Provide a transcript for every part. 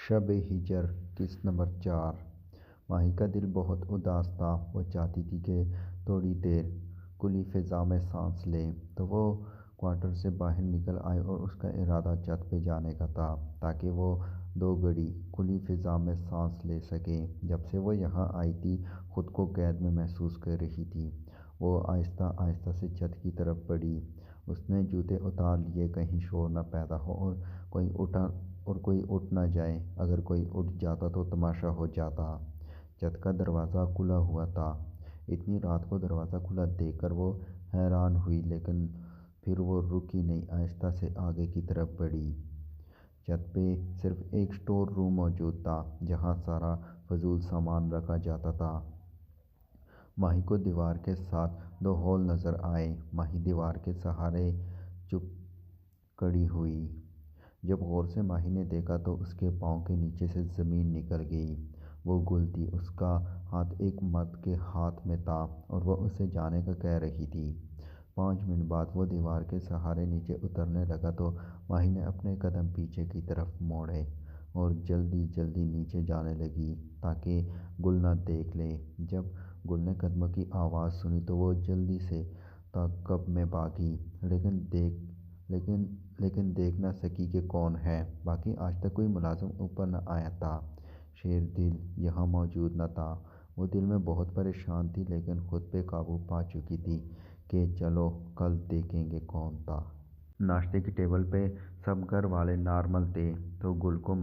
شب ہجر قسط نمبر 4۔ ماہی کا دل بہت اداس تھا۔ وہ چاہتی تھی کہ تھوڑی دیر کھلی فضا میں سانس لے تو وہ کوارٹر سے باہر نکل آئے اور اس کا ارادہ چھت پہ جانے کا تھا تاکہ وہ 2 گھڑی کھلی فضا میں سانس لے سکے۔ جب سے وہ یہاں آئی تھی خود کو قید میں محسوس کر رہی تھی۔ وہ آہستہ آہستہ سے چھت کی طرف بڑھی۔ اس نے جوتے اتار لیے کہیں شور نہ پیدا ہو اور کوئی اٹھ نہ جائے۔ اگر کوئی اٹھ جاتا تو تماشا ہو جاتا۔ چھت کا دروازہ کھلا ہوا تھا۔ اتنی رات کو دروازہ کھلا دیکھ کر وہ حیران ہوئی لیکن پھر وہ رکی نہیں، آہستہ سے آگے کی طرف بڑھی۔ چھت پہ صرف ایک اسٹور روم موجود تھا جہاں سارا فضول سامان رکھا جاتا تھا۔ ماہی کو دیوار کے ساتھ 2 ہول نظر آئے۔ ماہی دیوار کے سہارے چپ کھڑی ہوئی۔ جب غور سے ماہی نے دیکھا تو اس کے پاؤں کے نیچے سے زمین نکل گئی۔ وہ گل تھی۔ اس کا ہاتھ ایک مرد کے ہاتھ میں تھا اور وہ اسے جانے کا کہہ رہی تھی۔ 5 منٹ بعد وہ دیوار کے سہارے نیچے اترنے لگا تو ماہی نے اپنے قدم پیچھے کی طرف موڑے اور جلدی جلدی نیچے جانے لگی تاکہ گل نہ دیکھ لے۔ جب گل نے قدموں کی آواز سنی تو وہ جلدی سے تعاقب میں بھاگی لیکن دیکھ نہ سکی کہ کون ہے، باقی آج تک کوئی ملازم اوپر نہ آیا تھا۔ شیردل یہاں موجود نہ تھا۔ وہ دل میں بہت پریشان تھی لیکن خود پہ قابو پا چکی تھی کہ چلو کل دیکھیں گے کون تھا۔ ناشتے کی ٹیبل پہ سب گھر والے نارمل تھے تو گل کو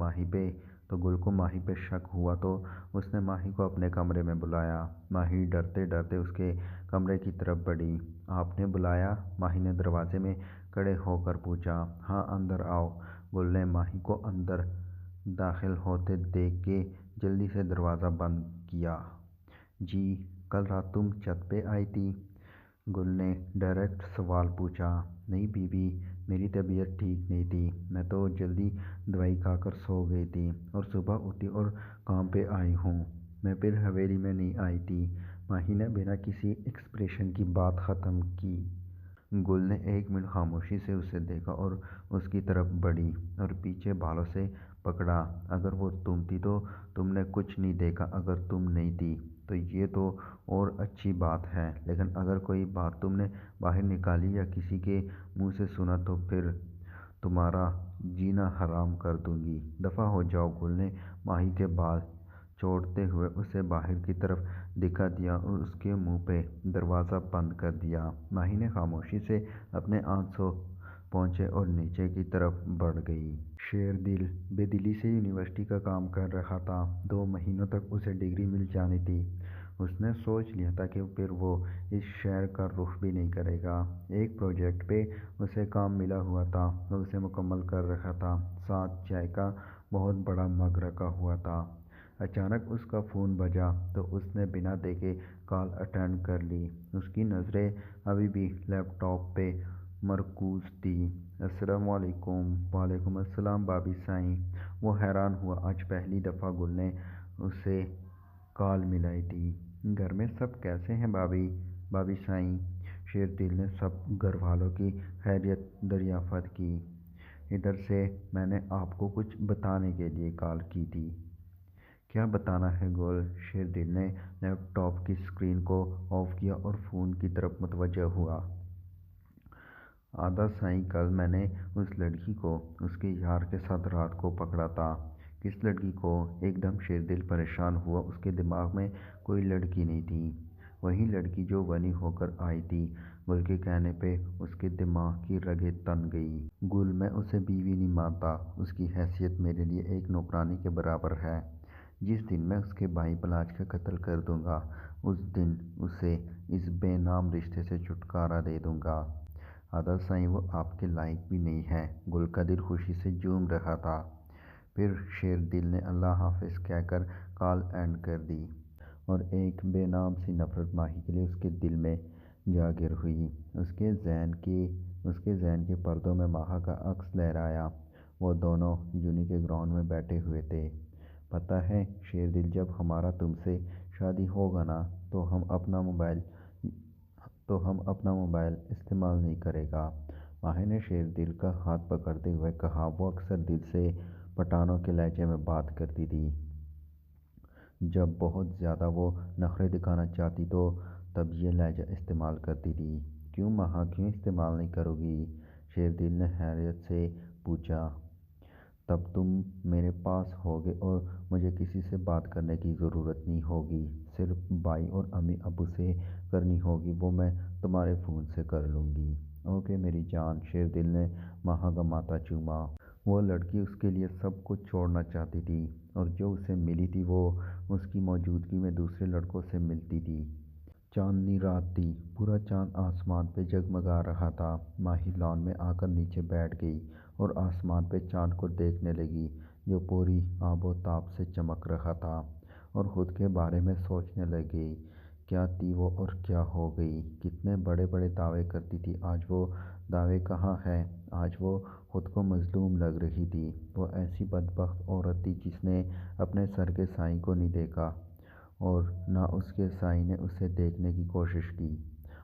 ماہی پہ شک ہوا تو اس نے ماہی کو اپنے کمرے میں بلایا۔ ماہی ڈرتے ڈرتے اس کے کمرے کی طرف بڑھی۔ آپ نے بلایا؟ ماہی نے دروازے میں کھڑے ہو کر پوچھا۔ ہاں اندر آؤ۔ گل نے ماہی کو اندر داخل ہوتے دیکھ کے جلدی سے دروازہ بند کیا۔ جی، کل رات تم چھت پہ آئی تھی؟ گل نے ڈائریکٹ سوال پوچھا۔ نہیں بی بی، میری طبیعت ٹھیک نہیں تھی، میں تو جلدی دوائی کھا کر سو گئی تھی اور صبح اٹھی اور کام پہ آئی ہوں، میں پھر حویلی میں نہیں آئی تھی۔ ماہی نے بنا کسی ایکسپریشن کی بات ختم کی۔ گل نے 1 منٹ خاموشی سے اسے دیکھا اور اس کی طرف بڑھی اور پیچھے بالوں سے پکڑا۔ اگر وہ تم تھی تو تم نے کچھ نہیں دیکھا، اگر تم نہیں تھی تو یہ تو اور اچھی بات ہے، لیکن اگر کوئی بات تم نے باہر نکالی یا کسی کے منہ سے سنا تو پھر تمہارا جینا حرام کر دوں گی۔ دفعہ ہو جاؤ۔ گل نے ماہی کے بال چھوڑتے ہوئے اسے باہر کی طرف دکھا دیا اور اس کے منہ پہ دروازہ بند کر دیا۔ ماہی نے خاموشی سے اپنے آنسو پونچھے اور نیچے کی طرف بڑھ گئی۔ شیردل بے دلی سے یونیورسٹی کا کام کر رہا تھا۔ 2 مہینوں تک اسے ڈگری مل جانی تھی۔ اس نے سوچ لیا تھا کہ پھر وہ اس شہر کا رخ بھی نہیں کرے گا۔ ایک پروجیکٹ پہ اسے کام ملا ہوا تھا، وہ اسے مکمل کر رہا تھا، ساتھ چائے کا بہت بڑا مگ رکھا ہوا تھا۔ اچانک اس کا فون بجا تو اس نے بنا دیکھے کال اٹینڈ کر لی۔ اس کی نظریں ابھی بھی لیپ ٹاپ پہ مرکوز تھیں۔ السلام علیکم۔ وعلیکم السلام بابی سائیں۔ وہ حیران ہوا، آج پہلی دفعہ گل نے اسے کال ملائی تھی۔ گھر میں سب کیسے ہیں بابی سائیں؟ شیردل نے سب گھر والوں کی خیریت دریافت کی۔ ادھر سے میں نے آپ کو کچھ بتانے کے لیے کال کی تھی۔ کیا بتانا ہے گل؟ شیردل نے لیپ ٹاپ کی اسکرین کو آف کیا اور فون کی طرف متوجہ ہوا۔ آدا سائیں، کل میں نے اس لڑکی کو اس کے یار کے ساتھ رات کو پکڑا تھا۔ کس لڑکی کو؟ ایک دم شیردل پریشان ہوا۔ اس کے دماغ میں کوئی لڑکی نہیں تھی، وہی لڑکی جو بنی ہو کر آئی تھی۔ گل کے کہنے پہ اس کے دماغ کی رگیں تن گئیں۔ گل، میں اسے بیوی نہیں مانتا، اس کی حیثیت میرے لیے ایک نوکرانی کے برابر ہے۔ جس دن میں اس کے بھائی بلاج کا قتل کر دوں گا اس دن اسے اس بے نام رشتے سے چھٹکارا دے دوں گا۔ آدا سائیں، وہ آپ کے لائق بھی نہیں ہے۔ گل کا دل خوشی سے جھوم رہا تھا۔ پھر شیردل نے اللہ حافظ کہہ کر کال اینڈ کر دی اور ایک بے نام سی نفرت ماہی کے لیے اس کے دل میں جاگر ہوئی۔ اس کے ذہن کے پردوں میں ماہا کا عکس لہرایا۔ وہ دونوں یونی کے گراؤنڈ میں بیٹھے ہوئے تھے۔ پتہ ہے شیردل، جب ہمارا تم سے شادی ہوگا نا تو ہم اپنا موبائل استعمال نہیں کرے گا۔ ماہی نے شیردل کا ہاتھ پکڑتے ہوئے کہا۔ وہ اکثر دل سے پٹھانوں کے لہجے میں بات کرتی تھی۔ جب بہت زیادہ وہ نخرے دکھانا چاہتی تو تب یہ لہجہ استعمال کرتی تھی۔ کیوں ماہا، کیوں استعمال نہیں کرو گی؟ شیردل نے حیرت سے پوچھا۔ تب تم میرے پاس ہوگے اور مجھے کسی سے بات کرنے کی ضرورت نہیں ہوگی، صرف بھائی اور امی ابو سے کرنی ہوگی، وہ میں تمہارے فون سے کر لوں گی۔ اوکے میری جان، شیردل نے ماہا کا ماتھا چوما۔ وہ لڑکی اس کے لیے سب کچھ چھوڑنا چاہتی تھی، اور جو اسے ملی تھی وہ اس کی موجودگی میں دوسرے لڑکوں سے ملتی تھی۔ چاندنی رات تھی، پورا چاند آسمان پہ جگمگا رہا تھا۔ ماہی لان میں آ کر نیچے بیٹھ گئی اور آسمان پہ چاند کو دیکھنے لگی جو پوری آب و تاب سے چمک رہا تھا، اور خود کے بارے میں سوچنے لگی، کیا تھی وہ اور کیا ہو گئی؟ کتنے بڑے بڑے دعوے کرتی تھی، آج وہ دعوے کہاں ہیں؟ آج وہ خود کو مظلوم لگ رہی تھی۔ وہ ایسی بدبخت عورت تھی جس نے اپنے سر کے سائیں کو نہیں دیکھا اور نہ اس کے سائیں نے اسے دیکھنے کی کوشش کی۔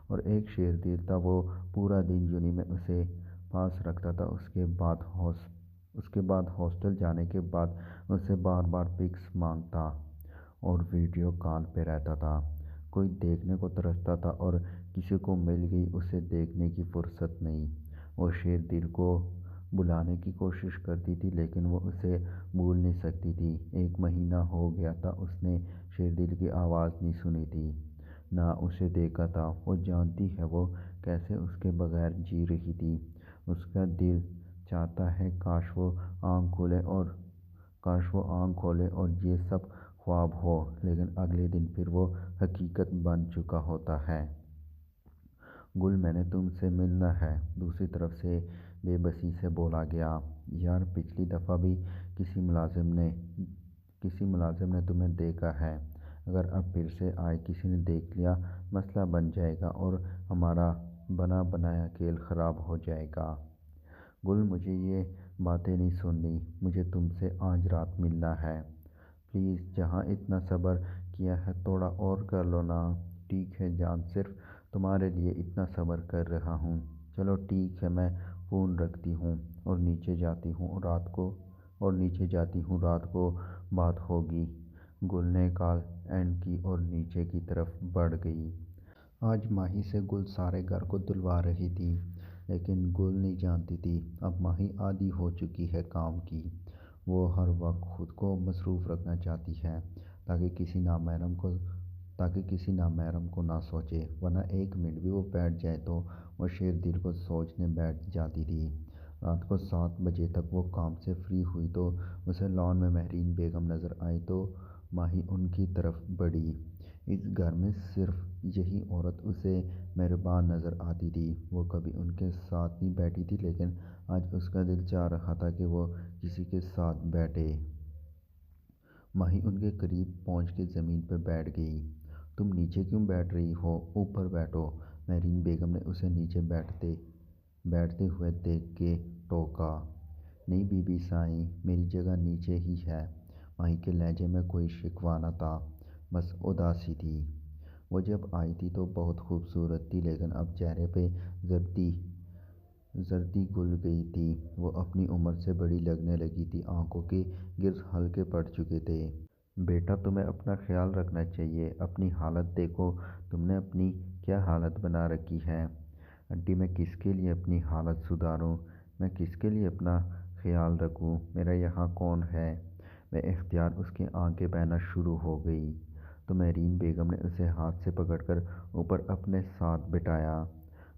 اور ایک شیردل تھا، وہ پورا دن یونہی میں اسے پاس رکھتا تھا، اس کے بعد ہاسٹل جانے کے بعد اسے بار بار پکس مانگتا اور ویڈیو کال پہ رہتا تھا۔ کوئی دیکھنے کو ترستا تھا اور کسی کو مل گئی اسے دیکھنے کی فرصت نہیں۔ وہ شیردل کو بلانے کی کوشش کرتی تھی لیکن وہ اسے بھول نہیں سکتی تھی۔ 1 مہینہ ہو گیا تھا، اس نے شیردل کی آواز نہیں سنی تھی، نہ اسے دیکھا تھا۔ وہ جانتی ہے وہ کیسے اس کے بغیر جی رہی تھی۔ اس کا دل چاہتا ہے کاش وہ آنکھ کھولے اور یہ سب خواب ہو، لیکن اگلے دن پھر وہ حقیقت بن چکا ہوتا ہے۔ گل، میں نے تم سے ملنا ہے، دوسری طرف سے بے بسی سے بولا گیا۔ یار، پچھلی دفعہ بھی کسی ملازم نے تمہیں دیکھا ہے، اگر اب پھر سے آئے کسی نے دیکھ لیا، مسئلہ بن جائے گا اور ہمارا بنا بنایا کھیل خراب ہو جائے گا۔ گل، مجھے یہ باتیں نہیں سننی، مجھے تم سے آج رات ملنا ہے۔ پلیز، جہاں اتنا صبر کیا ہے تھوڑا اور کر لو نا۔ ٹھیک ہے جان، صرف تمہارے لیے اتنا صبر کر رہا ہوں۔ چلو ٹھیک ہے، میں فون رکھتی ہوں اور نیچے جاتی ہوں، رات کو بات ہوگی۔ گل نے کال اینڈ کی اور نیچے کی طرف بڑھ گئی۔ آج ماہی سے گل سارے گھر کو دھلوا رہی تھی، لیکن گل نہیں جانتی تھی اب ماہی عادی ہو چکی ہے کام کی۔ وہ ہر وقت خود کو مصروف رکھنا چاہتی ہے تاکہ کسی نامحرم کو نہ سوچے، ورنہ 1 منٹ بھی وہ بیٹھ جائے تو وہ شیردل کو سوچنے بیٹھ جاتی تھی۔ رات کو 7 بجے تک وہ کام سے فری ہوئی تو اسے لان میں مہرین بیگم نظر آئی تو ماہی ان کی طرف بڑھی۔ اس گھر میں صرف یہی عورت اسے مہربان نظر آتی تھی۔ وہ کبھی ان کے ساتھ نہیں بیٹھی تھی لیکن آج اس کا دل چاہ رہا تھا کہ وہ کسی کے ساتھ بیٹھے۔ ماہی ان کے قریب پہنچ کے زمین پہ بیٹھ گئی۔ تم نیچے کیوں بیٹھ رہی ہو؟ اوپر بیٹھو، مہرین بیگم نے اسے نیچے بیٹھتے ہوئے دیکھ کے ٹوکا۔ نہیں بی بی سائیں، میری جگہ نیچے ہی ہے۔ ماہی کے لہجے میں کوئی شکوہ نہ تھا، بس اداسی تھی۔ وہ جب آئی تھی تو بہت خوبصورت تھی لیکن اب چہرے پہ زردی گھل گئی تھی۔ وہ اپنی عمر سے بڑی لگنے لگی تھی، آنکھوں کے گرد حلقے پڑ چکے تھے۔ بیٹا، تمہیں اپنا خیال رکھنا چاہیے، اپنی حالت دیکھو، تم نے اپنی کیا حالت بنا رکھی ہے۔ انٹی، میں کس کے لیے اپنی حالت سدھاروں؟ میں کس کے لیے اپنا خیال رکھوں؟ میرا یہاں کون ہے؟ بے اختیار اس کی آنکھیں بہنا شروع ہو گئیں تو مہرین بیگم نے اسے ہاتھ سے پکڑ کر اوپر اپنے ساتھ بٹھایا۔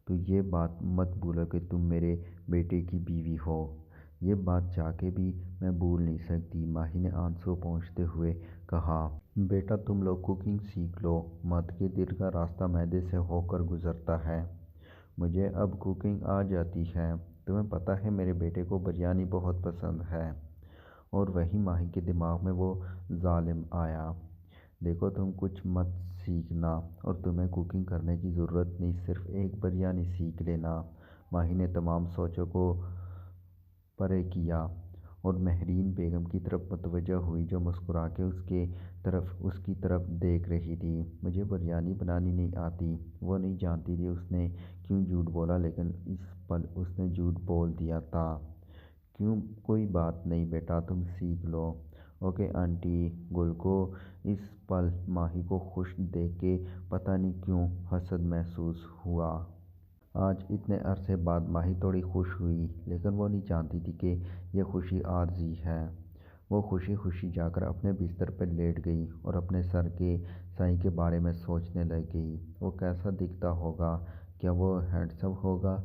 تو یہ بات مت بھولو کہ تم میرے بیٹے کی بیوی ہو، یہ بات چاہ کے بھی میں بھول نہیں سکتی، ماہی نے آنسو پوچھتے ہوئے کہا۔ بیٹا، تم لوگ کوکنگ سیکھ لو، مرد کے دل کا راستہ معدے سے ہو کر گزرتا ہے۔ مجھے اب کوکنگ آ جاتی ہے، تمہیں پتہ ہے میرے بیٹے کو بریانی بہت پسند ہے۔ اور وہیں ماہی کے دماغ میں وہ ظالم آیا۔ دیکھو، تم کچھ مت سیکھنا اور تمہیں کوکنگ کرنے کی ضرورت نہیں، صرف ایک بریانی سیکھ لینا۔ ماہی نے تمام سوچوں کو پرے کیا اور مہرین بیگم کی طرف متوجہ ہوئی جو مسکرا کے اس کی طرف دیکھ رہی تھی۔ مجھے بریانی بنانی نہیں آتی۔ وہ نہیں جانتی تھی اس نے کیوں جھوٹ بولا، لیکن اس پل اس نے جھوٹ بول دیا تھا کیوں کوئی بات نہیں بیٹا، تم سیکھ لو۔ Okay aunty. گل کو اس پل ماہی کو خوش دیکھ کے پتہ نہیں کیوں حسد محسوس ہوا۔ آج اتنے عرصے بعد ماہی تھوڑی خوش ہوئی، لیکن وہ نہیں جانتی تھی کہ یہ خوشی عارضی ہے۔ وہ خوشی خوشی جا کر اپنے بستر پر لیٹ گئی اور اپنے سر کے سائے کے بارے میں سوچنے لگ گئی۔ وہ کیسا دکھتا ہوگا؟ کیا وہ ہینڈسم ہوگا؟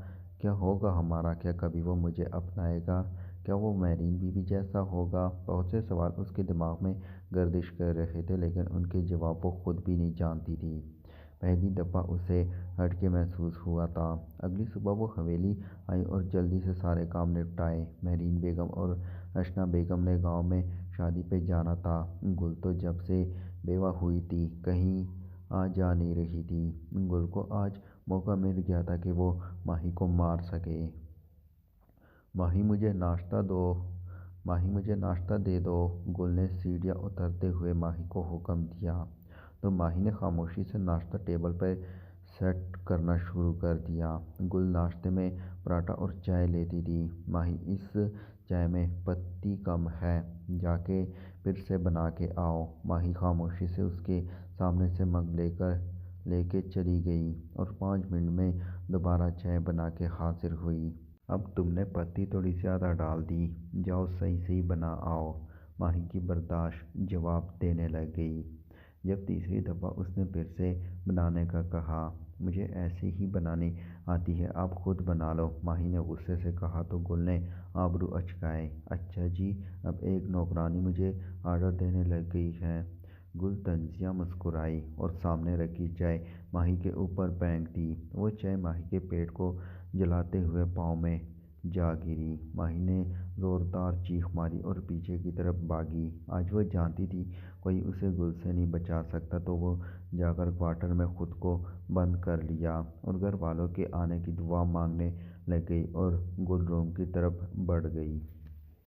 کیا ہوگا ہمارا؟ کیا کبھی وہ مجھے اپنائے گا؟ کیا وہ میرین بی بی جیسا ہوگا؟ بہت سے سوال اس کے دماغ میں گردش کر رہے تھے، لیکن ان کے جواب وہ خود بھی نہیں جانتی تھی۔ پہلی دفعہ اسے ہٹ کے محسوس ہوا تھا۔ اگلی صبح وہ حویلی آئی اور جلدی سے سارے کام نپٹائے۔ میرین بیگم اور اشنا بیگم نے گاؤں میں شادی پہ جانا تھا۔ گل تو جب سے بیوہ ہوئی تھی کہیں آ جا نہیں رہی تھی۔ گل کو آج موقع مل گیا تھا کہ وہ ماہی کو مار سکے۔ ماہی مجھے ناشتہ دو، ماہی مجھے ناشتہ دے دو۔ گل نے سیڑھیاں اترتے ہوئے ماہی کو حکم دیا، تو ماہی نے خاموشی سے ناشتہ ٹیبل پر سیٹ کرنا شروع کر دیا۔ گل ناشتے میں پراٹھا اور چائے لیتی تھی۔ ماہی اس چائے میں پتی کم ہے، جا کے پھر سے بنا کے آؤ۔ ماہی خاموشی سے اس کے سامنے سے مگ لے کے چلی گئی اور 5 منٹ میں دوبارہ چائے بنا کے حاضر ہوئی۔ اب تم نے پتی تھوڑی زیادہ ڈال دی، جاؤ صحیح بنا آؤ۔ ماہی کی برداشت جواب دینے لگ گئی۔ جب تیسری دفعہ اس نے پھر سے بنانے کا کہا، مجھے ایسے ہی بنانی آتی ہے، آپ خود بنا لو، ماہی نے غصے سے کہا، تو گل نے ابرو اچکائے۔ اچھا جی، اب ایک نوکرانی مجھے آرڈر دینے لگ گئی ہے۔ گل طنزیہ مسکرائی اور سامنے رکھی چائے ماہی کے اوپر پھینک دی۔ وہ چائے ماہی کے پیٹ کو جلاتے ہوئے پاؤں میں جا گری۔ ماہی نے زوردار چیخ ماری اور پیچھے کی طرف بھاگی۔ آج وہ جانتی تھی کوئی اسے گل سے نہیں بچا سکتا، تو وہ جا کر کوارٹر میں خود کو بند کر لیا اور گھر والوں کے آنے کی دعا مانگنے لگ گئی اور گل روم کی طرف بڑھ گئی۔